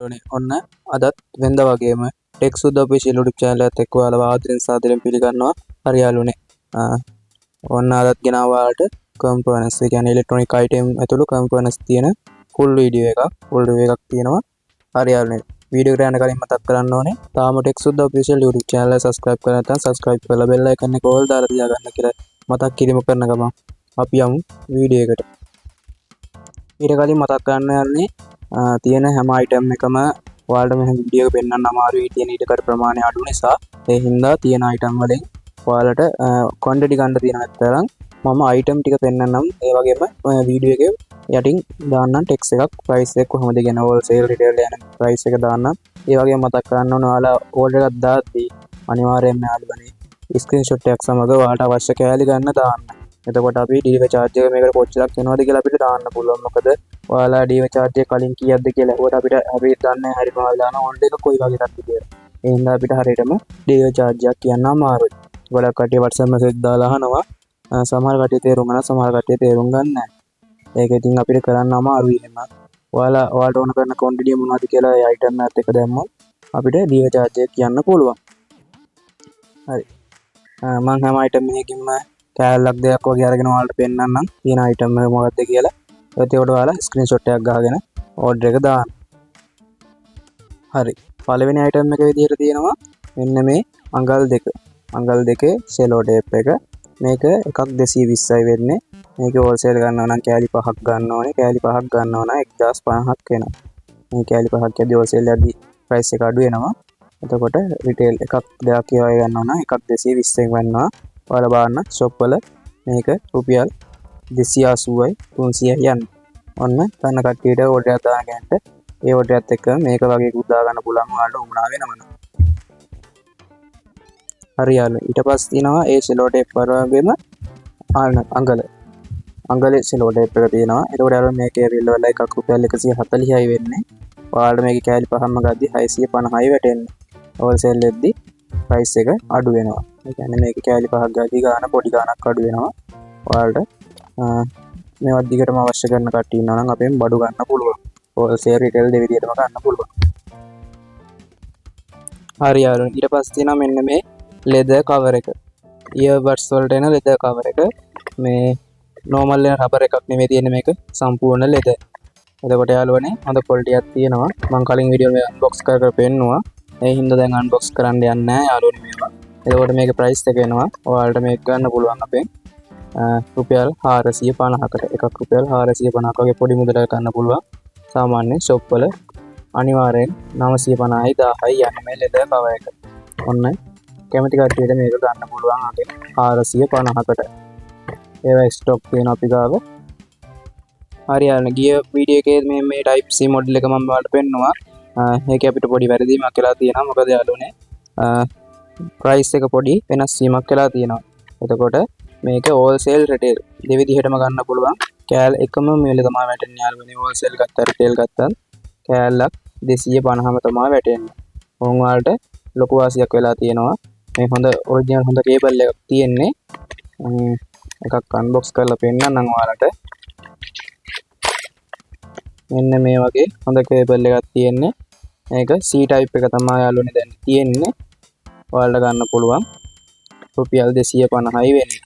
ඔන්න අදත් වෙනද වගේම ටෙක් සුද්ද ඔෆිෂියල් YouTube channel එකත් එක්ක ඔයාලව ආදරෙන් සාදරයෙන් පිළිගන්නවා. හරි යාළුවනේ. ඔන්න අදත් ගෙනාවා ඔයාලට components ඒ කියන්නේ electronic item ඇතුළු components තියෙන full video එකක් තියෙනවා. හරි යාළුවනේ. වීඩියෝ එකට යන්න කලින් මතක් කරන්න ඕනේ තාම ටෙක් සුද්ද ඔෆිෂියල් YouTube channel එක subscribe කරලා නැත්නම් subscribe කරලා bell icon එක all දාලා තියාගන්න කියලා මතක් කිරීම කරන ගමන් අපි යමු වීඩියෝ එකට. ඊට කලින් මතක් කරන්න යන්නේ තියෙන හැම item එකම ඔයාලට මේ වීඩියෝ එක පෙන්වන්න අමාරුයි තියෙන ඊටකට ප්‍රමාණය අඩු නිසා ඒ හින්දා තියෙන item වලින් ඔයාලට quantity ගන්න තියෙන නැත්තරම් මම item ටික පෙන්වන්නම් ඒ වගේම වීඩියෝ එකේ යටින් දාන්නම් text එකක් price එක කොහොමද කියන wholesale retail යන price එක දාන්නම් ඒ වගේම මතක් කරන්න ඕන ඔයාලා order එකක් දාද්දී අනිවාර්යයෙන්ම යාළුවනේ screenshot එකක් සමග ඔයාලට අවශ්‍ය කෑලි ගන්න දාන්න. එතකොට අපි delivery charge එක මේකට කොච්චරක් වෙනවද කියලා අපිට දාන්න පුළුවන්. මොකද ඔයාලා delivery charge එක කලින් කීයක්ද කියලා අහුවට අපි දන්නේ හරියටම ඔයාලා දාන ඕන්ඩ් එක කොයි වගේ එකක්ද කියලා. ඒ හින්දා අපිට හරියටම delivery charge එකක් කියන්න අමාරුයි. ගොඩක් කට්ටිය WhatsApp message දාලා අහනවා. සමහර කට්ටිය තේරුම් ගන්නවා සමහර කට්ටිය තේරුම් ගන්නේ නැහැ. ඒක ඉතින් අපිට කරන්න අමාරුයි එහෙම. ඔයාලට ඕන කරන quantity මොනවද කියලා ඒ item එකත් එක දැම්මොත් අපිට delivery charge එක කියන්න පුළුවන්. හරි. මම හැම item එකකින්ම කෑල්ලක් දෙයක් වගේ අරගෙන ඔයාලට පෙන්නන්නම් තියෙන item එක මොකක්ද කියලා. ඒකට ඔයාලා screenshot එකක් ගහගෙන order එක දාන්න. හරි. පළවෙනි item එක විදිහට තියෙනවා මෙන්න මේ අඟල් දෙකේ cello tape එක. මේක එකක් 220යි වෙන්නේ. මේක wholesale ගන්නවා නම් කෑලි 5ක් ගන්න ඕනේ. කෑලි 5ක් ගන්නවා නම් 1050ක් වෙනවා. මේ කෑලි 5ක් යද්දී wholesale යද්දී price එක අඩු වෙනවා. එතකොට retail එකක් දෙකක් ඒ වගේ ගන්නවා නම් එකක් 220ෙන් වෙනවා. ඔයාලා බලන්න shop වල මේක රුපියල් 280යි 300යි යන්නේ. ඔන්න තන කට්ටියට order එකක් දාන ගන්නට ඒ order එකත් එක්ක මේක වගේ එකක් දා ගන්න පුළුවන් ඔයාලට උමනා වෙනවනම්. හරි යාළුවෝ. ඊට පස්සේ තියෙනවා ඒ cello tape වගේම අඟලේ cello tape එක තියෙනවා. ඒකට යාළුවෝ මේකේ ඇවිල්ලා එකක් රුපියල් 140යි වෙන්නේ. ඔයාලට මේකේ කෑලි 5ක්ම ගද්දි 650යි වැටෙන්නේ. wholesale එකදී price එක අඩු වෙනවා. ඒ කියන්නේ මේක කෑලි 5ක් ගාදී ගාන පොඩි ගානක් අඩු වෙනවා. ඔයාලට මේවත් දිගටම අවශ්‍ය කරන කට්ටිය ඉන්නවා නම් අපෙන් බඩු ගන්න පුළුවන්. wholesale retail දෙවිදියටම ගන්න පුළුවන්. හරි යාළුවෝ. ඊට පස්සේ තියෙනවා මෙන්න මේ leather cover එක. earbuds වලට එන leather cover එක. මේ normal වෙන rubber එකක් නෙමෙයි තියෙන්නේ මේක සම්පූර්ණ leather. එතකොට යාළුවනේ හොඳ quality එකක් තියෙනවා. මම කලින් වීඩියෝ එකේ unbox කර පෙන්නුවා. ඒ හින්දා දැන් unbox කරන්න යන්නේ නැහැ යාළුවනේ මේවා. එතකොට මේක price එක එනවා. ඔයාලට මේක ගන්න පුළුවන් අපෙන් රුපියල් 450කට. එකක් රුපියල් 450ක වගේ පොඩි මුදලක් ගන්න පුළුවන්. සාමාන්‍ය shop වල අනිවාර්යෙන් 950යි 1000යි යන්නේ මේ leather cover එක. ඔන්න කැමති කට්ටියට මේක ගන්න පුළුවන් අපෙන් 450කට. ඒවා stock තියෙන අපි ගාව. හරි යාළුවනේ ගිය වීඩියෝ එකේ මේ type C model එක මම ඔයාලට පෙන්නුවා. මේකේ අපිට පොඩි වැරදීමක් වෙලා තියෙනවා. මොකද යාළුවනේ price එක පොඩි වෙනස් වීමක් වෙලා තියෙනවා. එතකොට මේක wholesale retail දෙවිදිහටම ගන්න පුළුවන්. කෑල් එකම මිල තමයි වැටෙන්නේ යාළුවනේ. wholesale ගත්තා retail ගත්තත් කෑල්ලක් 250ම තමයි වැටෙන්නේ. ඕන් වලට ලොකු වාසියක් වෙලා තියෙනවා. මේ හොඳ original හොඳ කේබල් එකක් තියෙන්නේ. එකක් unbox කරලා පෙන්නන්නම් ඔයාලට. මෙන්න මේ වගේ හොඳ කේබල් එකක් තියෙන්නේ. මේක C type එක තමයි යාළුවනේ දැන් තියෙන්නේ. ඔයාලට ගන්න පුළුවන් රුපියල් 250යි වෙන්නේ.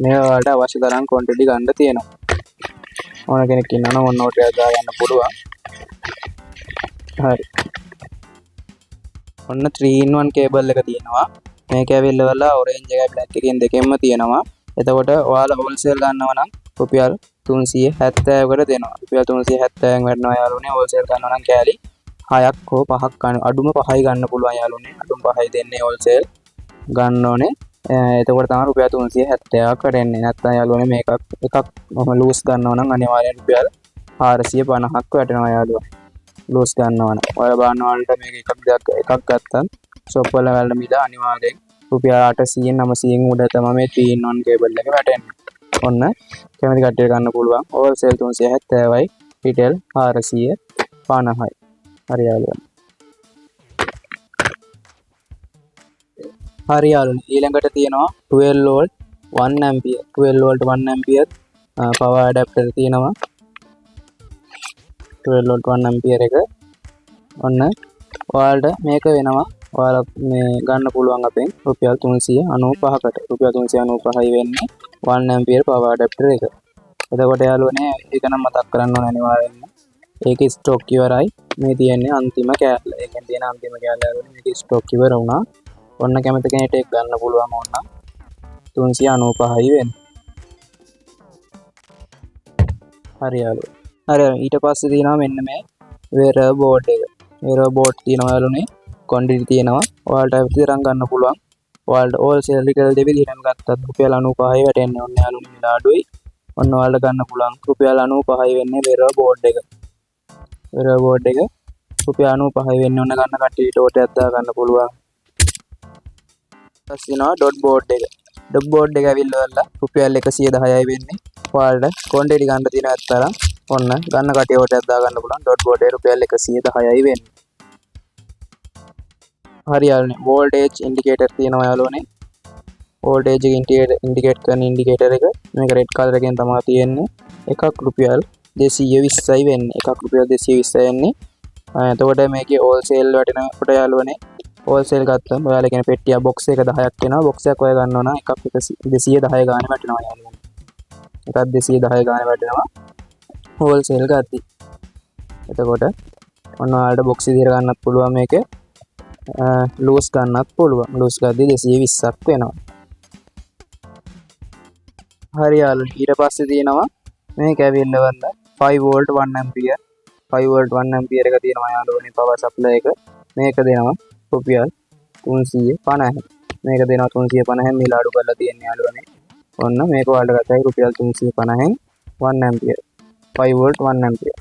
මේ ඔයාලට අවශ්‍ය තරම් quantity ගන්න තියෙනවා. ඕන කෙනෙක් ඉන්නවා නම් ඔන්න order එකක් දා ගන්න පුළුවන්. හරි. ඔන්න 3-in-1 cable එක තියෙනවා. මේක ඇවිල්ලා orange එකයි black එකෙන් දෙකෙන්ම තියෙනවා. එතකොට ඔයාලා wholesale ගන්නවා නම් රුපියල් 370කට දෙනවා. රුපියල් 370න් වටනවා යාළුවනේ. wholesale ගන්නවා නම් කෑලි 6ක් හෝ 5ක් ගන්න. අඩුම 5යි ගන්න පුළුවන් යාළුවනේ. අඩුම 5යි දෙන්නේ wholesale ගන්න ඕනේ. එතකොට තමයි රුපියල් 370ක් වැටෙන්නේ. නැත්නම් යාළුවනේ මේකක් එකක් loose ගන්නවා නම් අනිවාර්යෙන් රුපියල් 450ක් වැටෙනවා යාළුවා. loose ගන්නවා නම්. ඔයාලා බලන්න වලට මේක එකක් ගත්තත් shop වල වල මිල අනිවාර්යෙන් රුපියල් 800න් 900න් උඩ තමයි මේ 3-in-1 cable එක වැටෙන්නේ. ඔන්න කැමති කට්ටියට ගන්න පුළුවන්. wholesale 370යි retail 450යි. හරි යාළුවනේ. හරි යාළුවනේ. ඊළඟට තියෙනවා 12 volt 1 ampere 12 volt 1 ampere power adapter තියෙනවා. 12 volt 1 ampere එක ඔන්න ඔයාලට මේක වෙනවා ඔයාලා මේ ගන්න පුළුවන් අපෙන් රුපියල් 395කට. රුපියල් 395යි වෙන්නේ 1 ampere power adapter එක. එතකොට යාළුවනේ ඒක නම් මතක් කරන්න ඕන අනිවාර්යෙන්ම. ඒකේ ස්ටොක් ඉවරයි. මේ තියෙන්නේ අන්තිම කෑල්ල. ඒකෙන් තියෙන අන්තිම කෑල්ල යාළුවනේ මේකේ ස්ටොක් ඉවර වුණා. ඔන්න කැමති කෙනෙක්ට ඒක ගන්න පුළුවන් ඕන 395යි වෙන්නේ. හරි යාළුවෝ. හරි ඊට පස්සේ තියෙනවා මෙන්න මේ wearer board එක. wearer board තියෙනවා යාළුවනේ. quantity තියෙනවා. ඔයාලට විතරක් ගන්න පුළුවන්. ඔයාලට wholesale retail දෙවිදිහටම ගත්තත් රුපියල් 95යි වැටෙන්නේ. ඔන්න යාළුවනේ මිල අඩුයි. ඔන්න ඔයාලට ගන්න පුළුවන් රුපියල් 95යි වෙන්නේ wearer board එක. wearer board එක රුපියල් 95යි වෙන්නේ. ඔන්න ගන්න කට්ටියට ඕටයක් දා ගන්න පුළුවන්. ඊට පස්සේ dot board එක. dot board එක ඇවිල්ලා රුපියල් 110යි වෙන්නේ. ඔයාලට quantity ගන්න තියෙන අතරම් ඔන්න ගන්න කට්ටිය ඕටයක් දා ගන්න පුළුවන්. dot board එක රුපියල් 110යි වෙන්නේ. හරි යාළුවනේ voltage indicator තියෙනවා යාළුවනේ. voltage එක indicate කරන indicator එක මේක red color එකෙන් තමයි තියෙන්නේ. එකක් රුපියල් 220යි වෙන්නේ. එකක් රුපියල් 220යි වෙන්නේ. එතකොට මේකේ wholesale වටිනකොට යාළුවනේ wholesale ගත්තම ඔයාලා කියන පෙට්ටිය box එක 10ක් එනවා. box එකක් ඔය ගන්නවා නම් එකක් 210 ගානේ වටිනවා යාළුවනේ. එකක් 210 ගානේ වටිනවා wholesale ගත්තා. එතකොට ඔන්න ඔයාලට box විදිහට ගන්නත් පුළුවන් මේකේ. loose ගන්නත් පුළුවන්. loose ගද්දි 220ක් වෙනවා. හරි යාළුවනේ ඊට පස්සේ තියෙනවා මේක ඇවිල්ලා 5 volt 1 ampere 5 volt 1 ampere එක තියෙනවා යාළුවනේ power supply එක. මේක දෙනවා රුපියල් 350. මේක දෙනවා 350 මිල අඩු කරලා තියෙන යාළුවනේ. ඔන්න මේක ඔයාලට ගත්තයි රුපියල් 350න් 1 ampere 5 volt 1 ampere.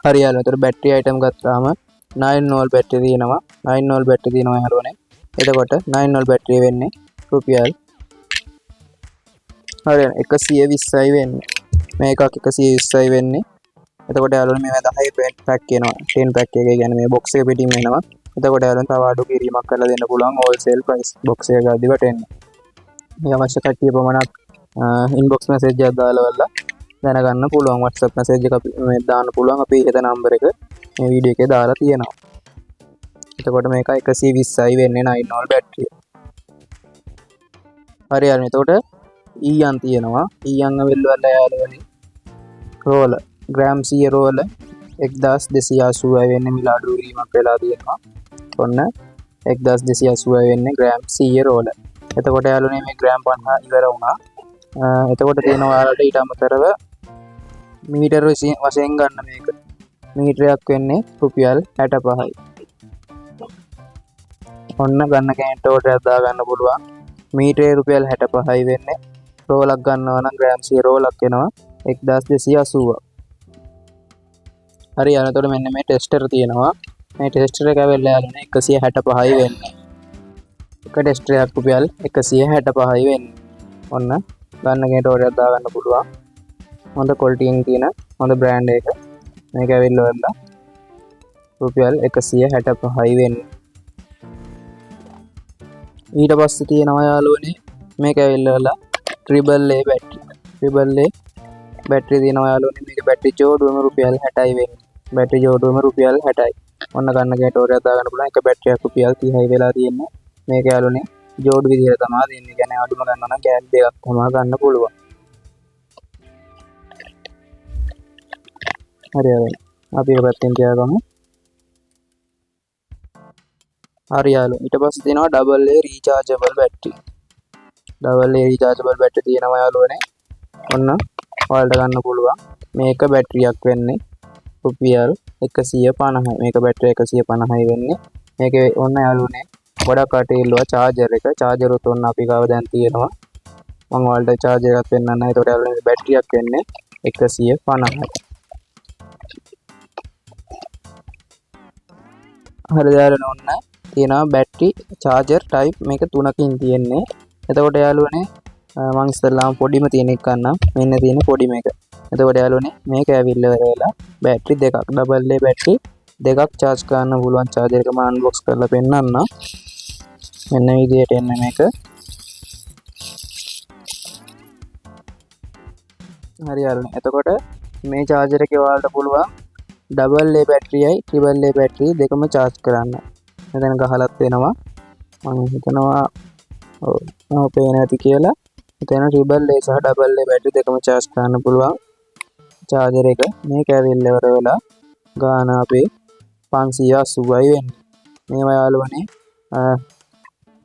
හරි යාළුවනේ ඒතර බැටරි item ගත්තාම 9 volt බැටරි තියෙනවා. 9 volt බැටරි තියෙනවා යාළුවනේ. එතකොට 9 volt බැටරිය වෙන්නේ රුපියල් හරි 120යි වෙන්නේ. මේකක් 120යි වෙන්නේ. එතකොට යාළුවනේ මේවා 10 පැක් එනවා. 10 පැක් එක කියන්නේ මේ box එක පිටින් එනවා. එතකොට යාළුවනේ තව අඩු කිරීමක් කරලා දෙන්න පුළුවන් wholesale price box එක ගාදී වටෙන්නේ. මේ අවශ්‍ය කට්ටිය පමණක් inbox message එකක් දාලා දැනගන්න පුළුවන්. WhatsApp message එක මේ දාන්න පුළුවන්. අපි ඉහත number එක මේ වීඩියෝ එකේ දාලා තියෙනවා. එතකොට මේක 120යි වෙන්නේ 9 volt බැටරිය. හරි යාළුවනේ එතකොට ඊයන් තියෙනවා. ඊයන් වෙල්වල යාළුවනේ roller gram 100 roller 1280යි වෙන්නේ මිල අඩු වීමක් වෙලා තියෙනවා. ඔන්න 1280යි වෙන්නේ gram 100 roller. එතකොට යාළුවනේ මේ gram 50 ඉවර වුණා. එතකොට තියෙනවා ඔයාලට ඊට අමතරව මීටර වශයෙන් ගන්න මේක. මීටරයක් වෙන්නේ රුපියල් 65යි. ඔන්න ගන්න කෙනෙක්ට ඕටයක් දා ගන්න පුළුවන්. මීටරේ රුපියල් 65යි වෙන්නේ. රෝලක් ගන්නවා නම් ග්‍රෑම් 100 රෝලක් එනවා 1280. හරි යාළුවනේ මෙන්න මේ ටෙස්ටර් තියෙනවා. මේ ටෙස්ටර් එක ඇවිල්ලා යාළුවනේ 165යි වෙන්නේ. එක ටෙස්ටර් එකක් රුපියල් 165යි වෙන්නේ. ඔන්න ගන්න කෙනෙක්ට ඕටයක් දා ගන්න පුළුවන්. හොඳ ක්වොලිටි එකකින් තියෙන හොඳ බ්‍රෑන්ඩ් එක. මේක ඇවිල්ලා රුපියල් 165යි වෙන්නේ. ඊට පස්සේ තියෙනවා යාළුවනේ මේක ඇවිල්ලා triple A battery. triple A battery තියෙනවා යාළුවනේ. මේක බැටරි ජෝඩුවම රුපියල් 60යි වෙන්නේ. බැටරි ජෝඩුවම රුපියල් 60යි. ඔන්න ගන්න කෙනෙක්ට ඕටයක් දා ගන්න පුළුවන්. එක බැටරියක් රුපියල් 30යි වෙලා තියෙන්නේ. මේක යාළුවනේ ජෝඩු විදිහට තමයි දෙන්නේ. කියන්නේ අඩුම ගන්නවා නම් කෑලි දෙකක් තමයි ගන්න පුළුවන්. හරි අපි ඒක පැත්තෙන් තියාගමු. හරි යාළුවෝ ඊට පස්සේ තියෙනවා double A rechargeable battery. double A rechargeable battery තියෙනවා යාළුවනේ. ඔන්න ඔයාලට ගන්න පුළුවන්. මේක බැටරියක් වෙන්නේ රුපියල් 150යි. මේක බැටරිය 150යි වෙන්නේ. මේකේ ඔන්න යාළුවනේ ගොඩක් කටේල්ලුවා charger එක. charger උත් ඔන්න අපි ගාව දැන් තියෙනවා. මම ඔයාලට charger එකක් පෙන්නන්න. ඒකට යාළුවනේ බැටරියක් වෙන්නේ 150යි. හරි යාළුවනේ ඔන්න තියෙනවා බැටරි charger type මේක තුනකින් තියෙන්නේ. එතකොට යාළුවනේ මම ඉස්සෙල්ලාම පොඩිම තියෙන එක ගන්නම්. මෙන්න තියෙන පොඩිම එක. එතකොට යාළුවනේ මේක ඇවිල්ලා වෙලා බැටරි දෙකක් double A බැටරි දෙකක් charge කරන්න පුළුවන් charger එක මම unbox කරලා පෙන්නන්නම්. මෙන්න විදිහට එන්නේ මේක. හරි යාළුවනේ එතකොට මේ charger එකේ ඔයාලට පුළුවන් ඩබල් A බැටරියයි ට්‍රිපල් A බැටරිය දෙකම charge කරන්න. මෙතන ගහලත් වෙනවා. මම හිතනවා ඔව් පේන ඇති කියලා. මෙතන ට්‍රිපල් A සහ ඩබල් A බැටරි දෙකම charge කරන්න පුළුවන් charger එක. මේක ඇවිල්ලා ඉවර වෙලා ගාන අපේ 580යි වෙන්නේ. මේවා යාළුවනේ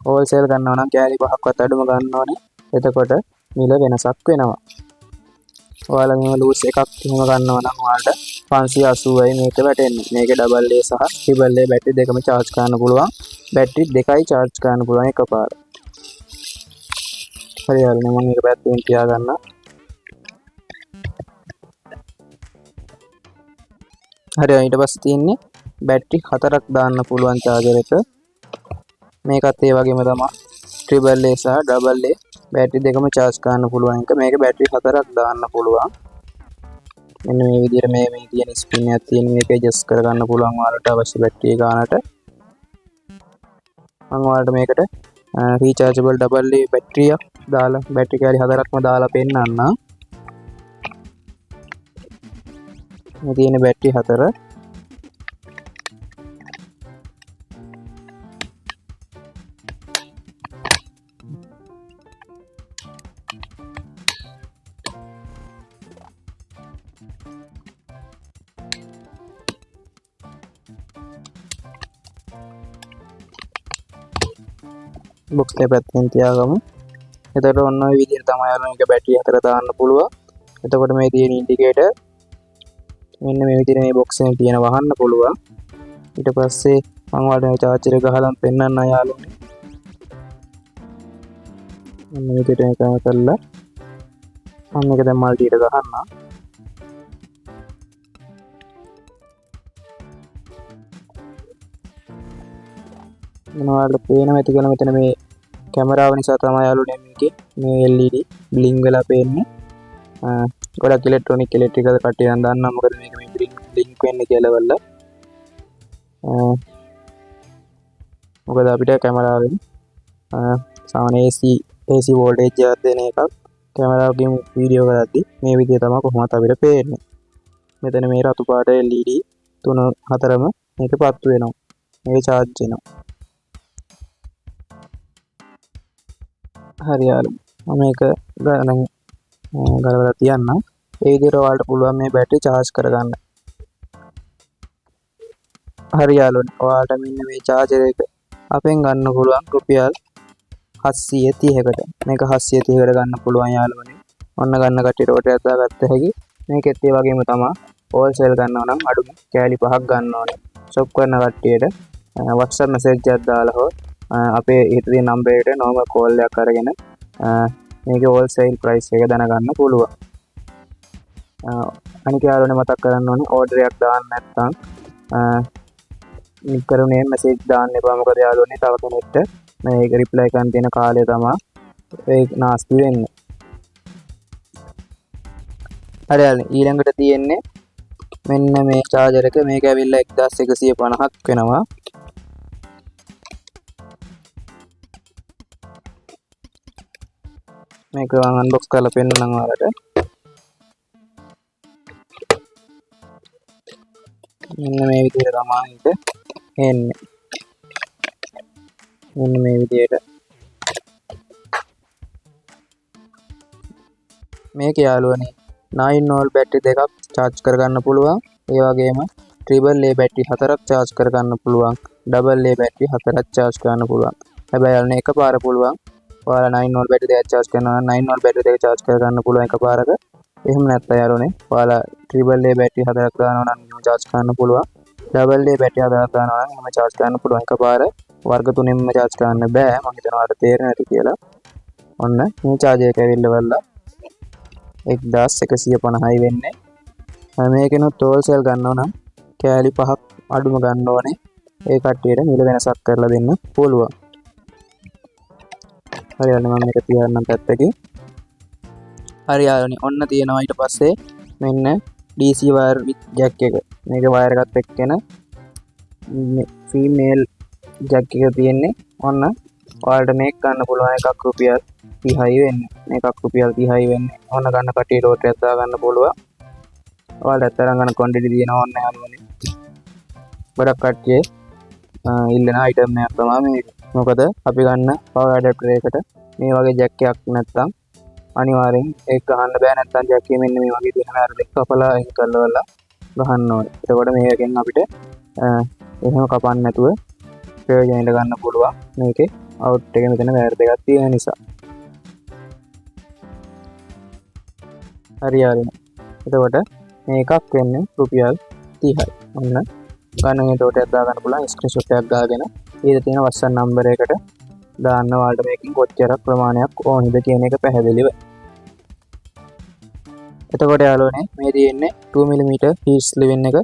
හෝල්සේල් ගන්නවා නම් කෑලි 5ක්වත් අඩුම ගන්න ඕනේ. එතකොට මිල වෙනසක් වෙනවා. ඔයාලා මේ ලූස් එකක් එහෙම ගන්නවා නම් ඔයාලට 580යි මේක වැටෙන්නේ. මේකේ ඩබල් A සහ ට්‍රිපල් A බැටරි දෙකම charge කරන්න පුළුවන්. බැටරි දෙකයි charge කරන්න පුළුවන් එකපාර. හරි යාළුවනේ මම මේක පැත්තෙන් තියාගන්න. හරි ඊට පස්සේ තියෙන්නේ බැටරි 4ක් දාන්න පුළුවන් charger එක. මේකත් ඒ වගේම තමයි ට්‍රිපල් A සහ ඩබල් A බැටරි දෙකම charge කරන්න පුළුවන් එක. මේක බැටරි 4ක් දාන්න පුළුවන්. මෙන්න මේ විදිහට මේ තියෙන ස්පින් එකක් තියෙන මේක ඇඩ්ජස්ට් කරගන්න පුළුවන් ඔයාලට අවශ්‍ය බැටරිය ගානට. මම ඔයාලට මේකට රීචාර්ජබල් ඩබල් A බැටරියක් දාලා බැටරි කෑලි 4ක්ම දාලා පෙන්නන්න. මේ තියෙන බැටරි 4 බොක්ස් එක පැත්තෙන් තියාගමු. එතකොට ඔන්න ඔය විදිහට තමයි යාළුවනේ මේක බැටරි 4 දාන්න පුළුවන්. එතකොට මේ තියෙන ඉන්ඩිකේටර් මෙන්න මේ විදිහට මේ බොක්ස් එකෙන් තියෙන වහන්න පුළුවන්. ඊට පස්සේ මම ඔයාලට මේ charger එක ගහලා පෙන්නන්න යාළුවනේ. මෙන්න මේ විදිහට මේක කරලා මම මේක දැන් මල්ටියට ගහන්න. මොනවද පේනවා ඇති කියලා මෙතන මේ කැමරාව නිසා තමයි යාළුවනේ මේකේ මේ LED බ්ලින්ක් වෙලා පේන්නේ. ගොඩක් ඉලෙක්ට්‍රිකල් කට්ටිය නම් දන්නවා මොකද මේක මේ බ්ලින්ක් වෙන්නේ කියලා වල. මොකද අපිට කැමරාවෙන් සාමාන්‍ය AC වෝල්ටේජ් එකක් දෙන එකක් කැමරාවකින් වීඩියෝ කරද්දී මේ විදිය තමයි කොහොමද අපිට පේන්නේ. මෙතන මේ රතු පාට LED 3-4ම මේක පත්තු වෙනවා. මේක charge වෙනවා. හරි යාළුවෝ මම මේක ගලවලා තියන්නම්. ඒ විදිහට ඔයාලට පුළුවන් මේ බැටරි charge කරගන්න. හරි යාළුවනේ ඔයාලට මෙන්න මේ charger එක අපෙන් ගන්න පුළුවන් රුපියල් 730කට. මේක 730කට ගන්න පුළුවන් යාළුවනේ. ඔන්න ගන්න කට්ටියට ඔටයක් දාගත්ත හැකි. මේකෙත් ඒ වගේම තමයි හෝල්සේල් ගන්නවා නම් අඩුම කෑලි 5ක් ගන්න ඕනේ. shop කරන කට්ටියට WhatsApp message එකක් දාලා හෝ අපේ ඊට තියෙන නම්බර් එකට normal call එකක් අරගෙන මේකේ wholesale price එක දැනගන්න පුළුවන්. අනික යාළුවනේ මතක් කරන්න ඕනේ order එකක් දාන්න නැත්නම් කරුණේ message දාන්න එපා. මොකද යාළුවනේ තව කෙනෙක්ට මේක reply කරන්න තියෙන කාලය තමයි ඒ නාස්ති වෙන්නේ. හරි යාළුවනේ ඊළඟට තියෙන්නේ මෙන්න මේ charger එක. මේක ඇවිල්ලා 1150ක් වෙනවා. මේක මම අන්බොක්ස් කරලා පෙන්නන්නම් ඔයාලට. මෙන්න මේ විදිහට තමයි ඒක එන්නේ. මෙන්න මේ විදිහට. මේක යාළුවනේ 9 volt බැටරි දෙකක් charge කරගන්න පුළුවන්. ඒ වගේම ට්‍රිපල් A බැටරි 4ක් charge කරගන්න පුළුවන්. ඩබල් A බැටරි 4ක් charge කරන්න පුළුවන්. හැබැයි යාළුවනේ එකපාර පුළුවන්. ඔයාලා 9 volt බැටරි දෙකක් charge කරනවා නම් 9 volt බැටරි දෙක charge කරගන්න පුළුවන් එකපාරක. එහෙම නැත්නම් යාළුවනේ ඔයාලා ට්‍රිපල් A බැටරි 4ක් දානවා නම් එහෙම charge කරන්න පුළුවන්. ඩබල් A බැටරි 4ක් දානවා නම් එහෙම charge කරන්න පුළුවන්. එකපාර වර්ග තුනෙන්ම charge කරන්න බෑ. මම හිතනවා ඔයාලට තේරෙන්නේ නැති කියලා. ඔන්න මේ charger එක ඇවිල්ලා 1150යි වෙන්නේ. මේකෙනුත් හෝල්සේල් ගන්නවා නම් කෑලි 5ක් අඩුම ගන්න ඕනේ. ඒ කට්ටියට මිල වෙනසක් කරලා දෙන්න පුළුවන්. හරි යාළුවනේ මම මේක තියන්නම් පැත්තකින්. හරි යාළුවනේ ඔන්න තියෙනවා ඊට පස්සේ මෙන්න DC wire jack එක. මේක wire එකත් එක්කන female jack එක තියෙන්නේ. ඔන්න ඔයාලට මේක ගන්න පුළුවන් එකක් රුපියල් 30යි වෙන්නේ. මේකක් රුපියල් 30යි වෙන්නේ. ඔන්න ගන්න කට්ටියට ඕටයක් දා ගන්න පුළුවන්. ඔයාලට තරම් ගන්න ක්වොන්ටිටි තියෙනවා ඕන්න යාළුවනේ. ගොඩක් කට්ටිය ඉල්ලන අයිටම් එකක් තමයි මේක. මොකද අපි ගන්න පවර් ඇඩැප්ටර් එකට මේ වගේ ජැක් එකක් නැත්තම් අනිවාර්යෙන් ඒක ගහන්න බෑ. නැත්තම් ජැක් එක මෙන්න මේ වගේ තියෙන අර දෙක කපලා එහෙ කරලා ගහන්න ඕනේ. එතකොට මේකෙන් අපිට එහෙම කපන්න නැතුව ප්‍රයෝජනෙට ගන්න පුළුවන්. මේකේ අවුට් එක මෙතන වයර් දෙකක් තියෙන නිසා. හරි යාළුවනේ. එතකොට මේකක් වෙන්නේ රුපියල් 30යි. ඔන්න ගන්න එතකොට දා ගන්න පුළුවන් ස්ක්‍රීන්ෂොට් එකක් ගාගෙන ඊට තියෙන වස්සන් නම්බර් එකට දාන්න ඔයාලට මේකෙන් කොච්චර ප්‍රමාණයක් ඕනද කියන එක පැහැදිලිව. එතකොට යාළුවනේ මේ තියෙන්නේ 2 mm හීට් ස්ලිවින් එක.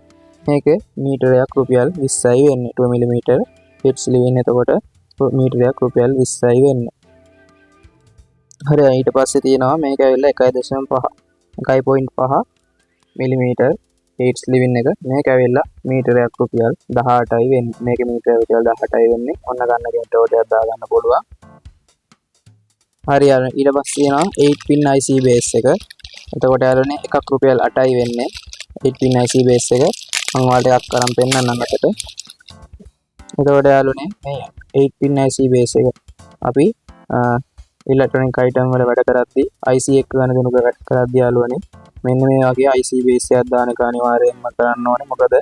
මේකේ මීටරයක් රුපියල් 20යි වෙන්නේ. 2 mm හීට් ස්ලිවින් එතකොට මීටරයක් රුපියල් 20යි වෙන්නේ. හරි ඊට පස්සේ තියෙනවා මේක ඇවිල්ලා 1.5 mm හීට් ස්ලිවින් එක. මේක ඇවිල්ලා මීටරයක් රුපියල් 18යි වෙන්නේ. මේක මීටරයක් රුපියල් 18යි වෙන්නේ. ඔන්න ගන්න කෙනෙක්ට දා ගන්න පුළුවන්. හරි යාළුවනේ ඊට පස්සේ තියෙනවා 8 pin IC base එක. එතකොට යාළුවනේ එකක් රුපියල් 8යි වෙන්නේ. 8 pin IC base එක මම ඔයාලට එකක් අරන් පෙන්නන්නම් අතට. එතකොට යාළුවනේ මේ 8 pin IC base එක අපි ඉලෙක්ට්‍රොනික අයිටම් වල වැඩ කරද්දී IC එක ගන්න දෙනු කරද්දී යාළුවනේ මෙන්න මේ වගේ IC base එකක් දාන එක අනිවාර්යයෙන්ම කරන්න ඕනේ. මොකද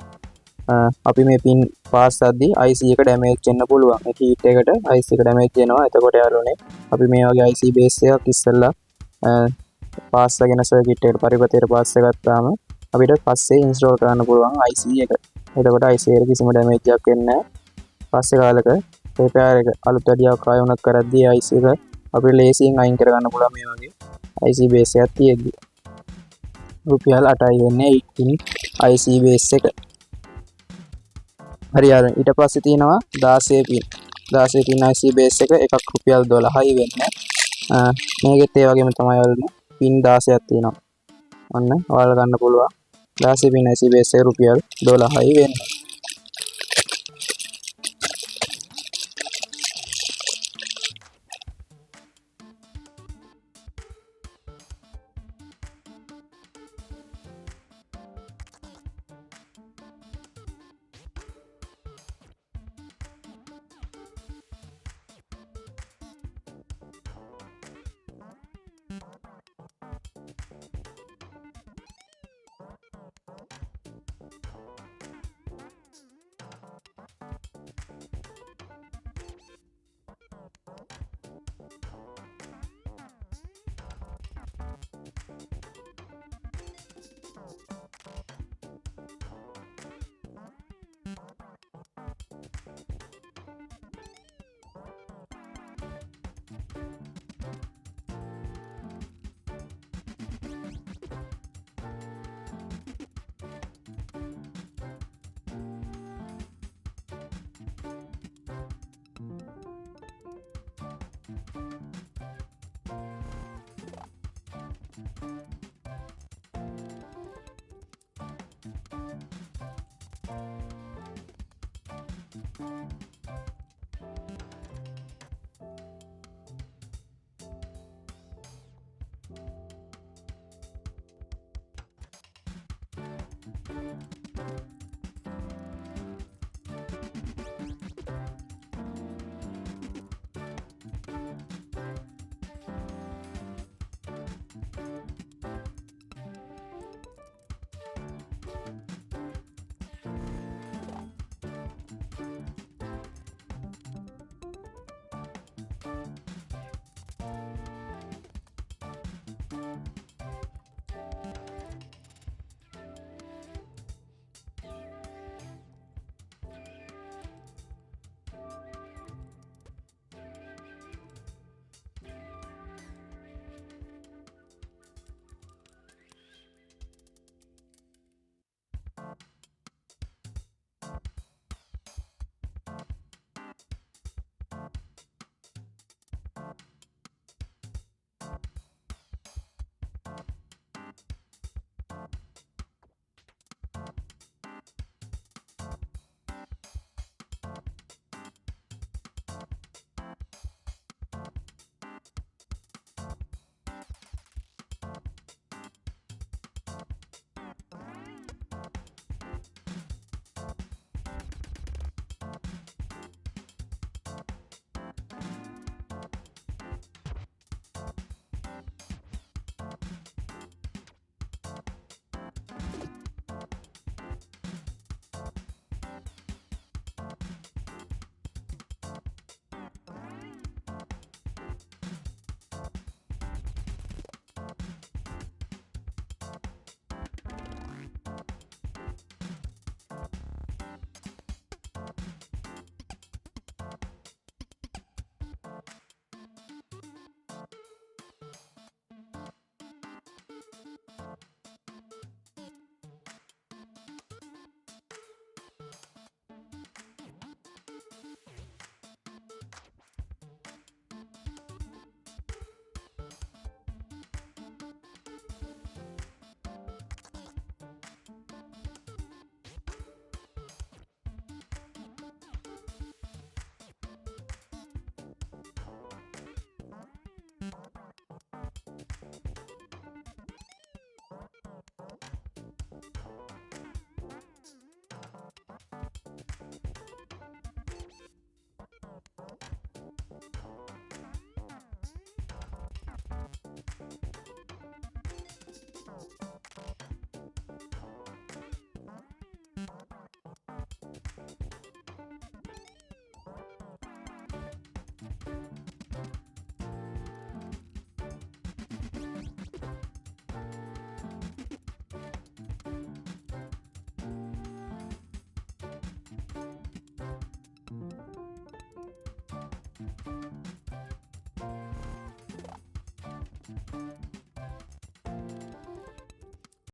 අපි මේ pin පාස් කරද්දී IC එක ඩැමේජ් වෙන්න පුළුවන්. මේ heat එකට IC එක ඩැමේජ් වෙනවා. එතකොට යාළුවනේ අපි මේ වගේ IC base එකක් ඉස්සෙල්ලා පාස් කරගෙන සර්කිට් එකට පරිපතේට පාස් කරගත්තාම අපිට පස්සේ ඉන්ස්ටෝල් කරන්න පුළුවන් IC එක. එතකොට IC එකට කිසිම ඩැමේජ් එකක් වෙන්නේ නැහැ. පස්සේ කාලෙක රිපෙයාර් එක අලුත් වැඩියක් ආයෙ උනත් කරද්දී IC එක අපිට ලේසියෙන් අයින් කර ගන්න පුළුවන් මේ වගේ IC base එකක් තියෙද්දි. රුපියල් 8යි වෙන්නේ 8 pin IC base එක. හරි යාළුවනේ ඊට පස්සේ තියෙනවා 16 pin. 16 pin IC base එක එකක් රුපියල් 12යි වෙන්නේ. මේකෙත් ඒ වගේම තමයි යාළුවනේ pin 16ක් තියෙනවා. ඔන්න ඔයාලා ගන්න පුළුවන් 16 pin IC base එක රුපියල් 12යි වෙන්නේ.